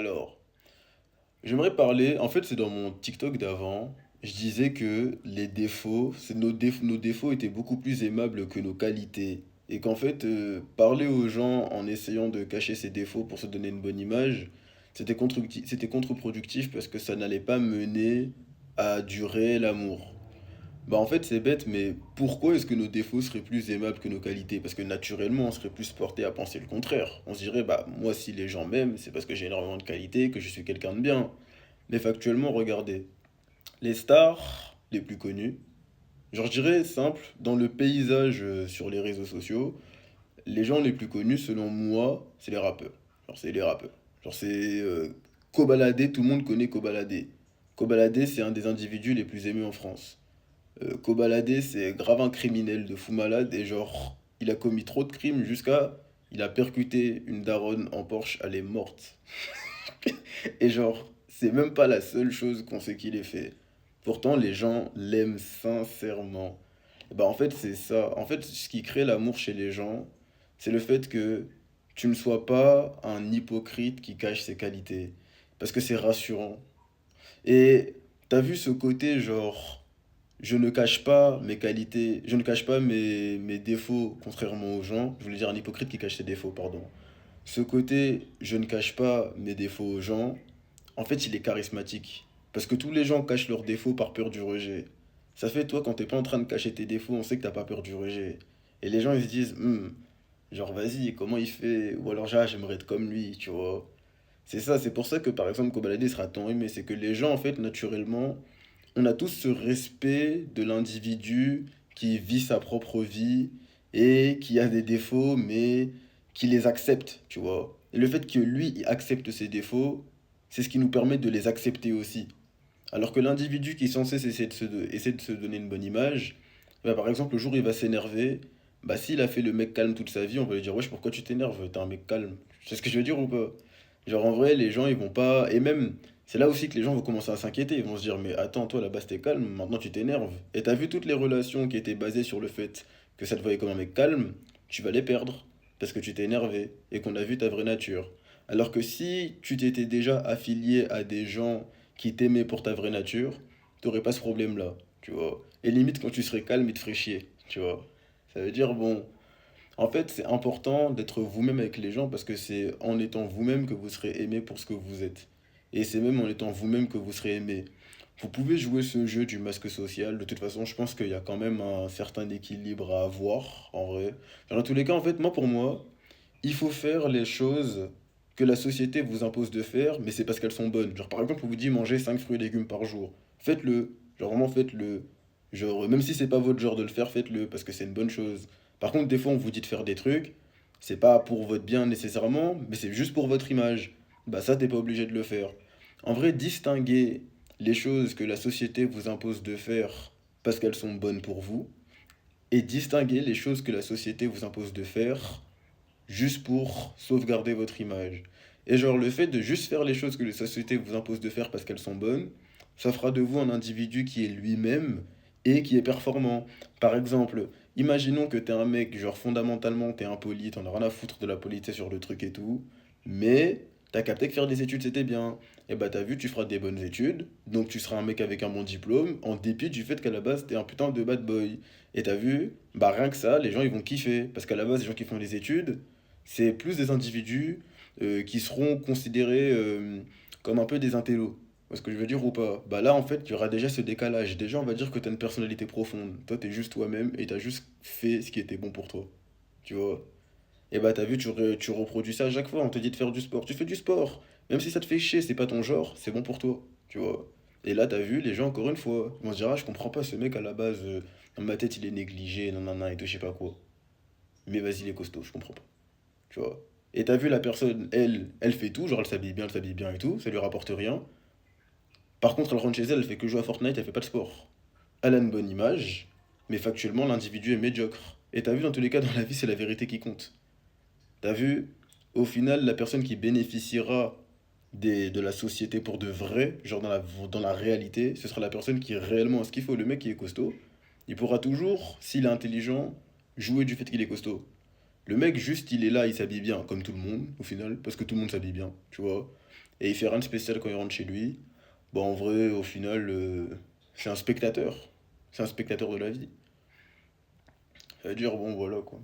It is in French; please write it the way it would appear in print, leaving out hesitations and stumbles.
Alors, j'aimerais parler, en fait, c'est dans mon TikTok d'avant, je disais que les défauts, nos défauts étaient beaucoup plus aimables que nos qualités. Et qu'en fait, parler aux gens en essayant de cacher ses défauts pour se donner une bonne image, c'était contre-productif parce que ça n'allait pas mener à du réel amour. Bah en fait c'est bête, mais pourquoi est-ce que nos défauts seraient plus aimables que nos qualités? Parce que naturellement on serait plus porté à penser le contraire. On se dirait, bah moi si les gens m'aiment, c'est parce que j'ai énormément de qualités, que je suis quelqu'un de bien. Mais factuellement, regardez, les stars les plus connues, genre je dirais simple, dans le paysage sur les réseaux sociaux, les gens les plus connus selon moi, c'est les rappeurs. Genre c'est les rappeurs. Genre c'est Kobalade, tout le monde connaît Kobalade. Kobalade c'est un des individus les plus aimés en France. Kobalade, c'est grave un criminel de fou malade et genre, il a commis trop de crimes jusqu'à. Il a percuté une daronne en Porsche, elle est morte. Et genre, c'est même pas la seule chose qu'on sait qu'il ait fait. Pourtant, les gens l'aiment sincèrement. Et bah, en fait, c'est ça. En fait, ce qui crée l'amour chez les gens, c'est le fait que tu ne sois pas un hypocrite qui cache ses qualités. Parce que c'est rassurant. Et t'as vu ce côté, genre, je ne cache pas mes qualités, je ne cache pas mes défauts, contrairement aux gens. Je voulais dire un hypocrite qui cache ses défauts, pardon. Ce côté, je ne cache pas mes défauts aux gens, en fait, il est charismatique. Parce que tous les gens cachent leurs défauts par peur du rejet. Ça fait, toi, quand t'es pas en train de cacher tes défauts, on sait que t'as pas peur du rejet. Et les gens, ils se disent, genre, vas-y, comment il fait? Ou alors, j'aimerais être comme lui, tu vois. C'est ça, c'est pour ça que, par exemple, Kobalade sera tant aimé. C'est que les gens, en fait, naturellement, on a tous ce respect de l'individu qui vit sa propre vie et qui a des défauts, mais qui les accepte, tu vois. Et le fait que lui, il accepte ses défauts, c'est ce qui nous permet de les accepter aussi. Alors que l'individu qui est censé essayer de se donner une bonne image, bah, par exemple, le jour où il va s'énerver, bah, s'il a fait le mec calme toute sa vie, on va lui dire, wesh, pourquoi tu t'énerves? T'es un mec calme. Tu sais ce que je veux dire ou pas? Genre, en vrai, les gens, ils vont pas. Et même, c'est là aussi que les gens vont commencer à s'inquiéter. Ils vont se dire, mais attends, toi, là-bas, c'était calme, maintenant tu t'énerves. Et t'as vu toutes les relations qui étaient basées sur le fait que ça te voyait comme un mec calme, tu vas les perdre. Parce que tu t'es énervé et qu'on a vu ta vraie nature. Alors que si tu t'étais déjà affilié à des gens qui t'aimaient pour ta vraie nature, t'aurais pas ce problème-là, tu vois. Et limite, quand tu serais calme, il te ferait chier, tu vois. Ça veut dire, bon, en fait, c'est important d'être vous-même avec les gens parce que c'est en étant vous-même que vous serez aimé pour ce que vous êtes. Et c'est même en étant vous-même que vous serez aimé. Vous pouvez jouer ce jeu du masque social. De toute façon, je pense qu'il y a quand même un certain équilibre à avoir, en vrai. Dans tous les cas, en fait, moi, pour moi, il faut faire les choses que la société vous impose de faire, mais c'est parce qu'elles sont bonnes. Genre, par exemple, on vous dit manger 5 fruits et légumes par jour. Faites-le. Genre, vraiment, faites-le. Genre, même si c'est pas votre genre de le faire, faites-le, parce que c'est une bonne chose. Par contre, des fois, on vous dit de faire des trucs, c'est pas pour votre bien nécessairement, mais c'est juste pour votre image. Bah, ça, t'es pas obligé de le faire. En vrai, distinguer les choses que la société vous impose de faire parce qu'elles sont bonnes pour vous, et distinguer les choses que la société vous impose de faire juste pour sauvegarder votre image. Et genre, le fait de juste faire les choses que les sociétés vous imposent de faire parce qu'elles sont bonnes, ça fera de vous un individu qui est lui-même et qui est performant. Par exemple, imaginons que t'es un mec, genre fondamentalement, t'es impoli, t'en as rien à foutre de la politesse sur le truc et tout, mais t'as capté que faire des études c'était bien. Et bah t'as vu, tu feras des bonnes études, donc tu seras un mec avec un bon diplôme, en dépit du fait qu'à la base t'es un putain de bad boy. Et t'as vu, bah rien que ça, les gens ils vont kiffer. Parce qu'à la base, les gens qui font des études, c'est plus des individus qui seront considérés comme un peu des intellos. Est-ce que je veux dire ou pas? Bah là, en fait, il y aura déjà ce décalage. Déjà, on va dire que tu as une personnalité profonde. Toi, tu es juste toi-même et tu as juste fait ce qui était bon pour toi. Tu vois? Et bah, t'as vu, tu reproduis ça à chaque fois. On te dit de faire du sport. Tu fais du sport. Même si ça te fait chier, c'est pas ton genre, c'est bon pour toi. Tu vois? Et là, t'as vu, les gens, encore une fois, ils vont se dire, ah, je comprends pas ce mec à la base. Dans ma tête, il est négligé, nanana, et tout, je sais pas quoi. Mais vas-y, il est costaud, je comprends pas. Tu vois. Et t'as vu la personne, elle fait tout, genre elle s'habille bien et tout, ça lui rapporte rien. Par contre, elle rentre chez elle, elle fait que jouer à Fortnite, elle fait pas de sport. Elle a une bonne image, mais factuellement, l'individu est médiocre. Et t'as vu, dans tous les cas, dans la vie, c'est la vérité qui compte. T'as vu, au final, la personne qui bénéficiera de la société pour de vrai, genre dans la réalité, ce sera la personne qui réellement a ce qu'il faut. Le mec qui est costaud, il pourra toujours, s'il est intelligent, jouer du fait qu'il est costaud. Le mec, juste, il est là, il s'habille bien, comme tout le monde, au final, parce que tout le monde s'habille bien, tu vois. Et il fait rien de spécial quand il rentre chez lui. Bon, en vrai, au final, c'est un spectateur. C'est un spectateur de la vie. Ça veut dire, bon, voilà, quoi.